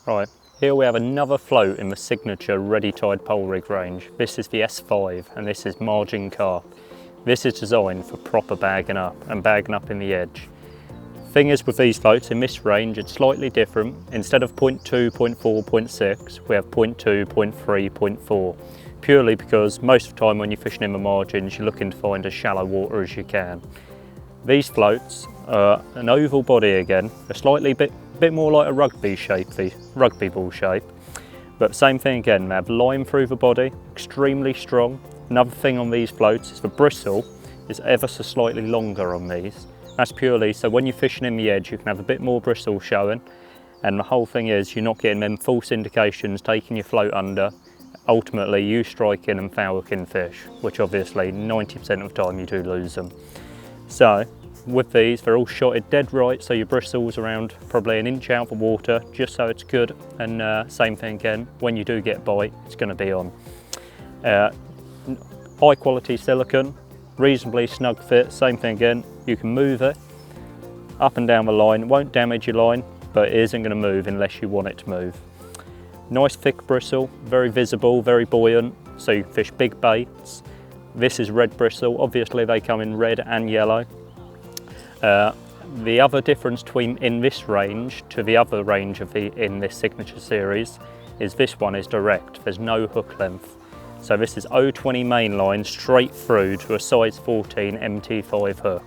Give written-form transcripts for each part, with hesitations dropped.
Right, here we have another float in the signature ready tied pole rig range. This is the S5 and this is margin carp. This is designed for proper bagging up and bagging up in the edge. Thing is with these floats in this range, it's slightly different. Instead of 0.2, 0.4, 0.6, we have 0.2, 0.3, 0.4. Purely because most of the time when you're fishing in the margins, you're looking to find as shallow water as you can. These floats are an oval body again, a slightly bit more like a rugby shape, the rugby ball shape. But same thing again, they have line through the body, extremely strong. Another thing on these floats is the bristle is ever so slightly longer on these. That's purely so when you're fishing in the edge, you can have a bit more bristle showing. And the whole thing is you're not getting them false indications taking your float under, ultimately you striking and foul hooking fish, which obviously 90% of the time you do lose them. So with these, they're all shotted dead right, so your bristle's around probably an inch out of the water, just so it's good. And same thing again, when you do get a bite, it's going to be on. High quality silicone, reasonably snug fit, same thing again, you can move it up and down the line, it won't damage your line, but it isn't going to move unless you want it to move. Nice thick bristle, very visible, very buoyant, so you can fish big baits. This is red bristle, obviously they come in red and yellow. The other difference between in this range to the other range in this signature series is this one is direct, there's no hook length. So this is 020 mainline straight through to a size 14 MT5 hook.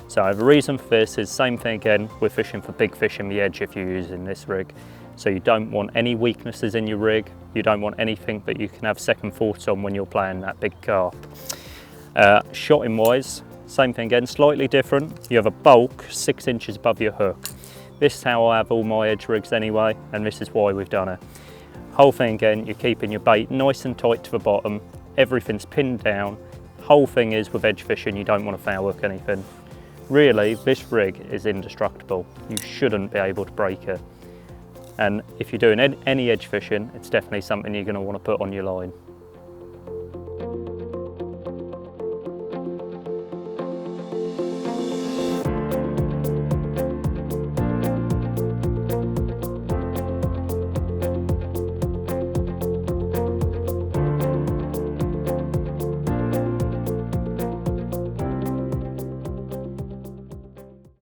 So the reason for this is same thing again, we're fishing for big fish in the edge if you're using this rig. So you don't want any weaknesses in your rig, you don't want anything that you can have second thoughts on when you're playing that big carp. Shotting wise, same thing again, slightly different. You have a bulk 6 inches above your hook. This is how I have all my edge rigs anyway, and this is why we've done it. Whole thing again, you're keeping your bait nice and tight to the bottom, everything's pinned down. Whole thing is with edge fishing, you don't want to foul hook anything. Really, this rig is indestructible. You shouldn't be able to break it. And if you're doing any edge fishing, it's definitely something you're going to want to put on your line.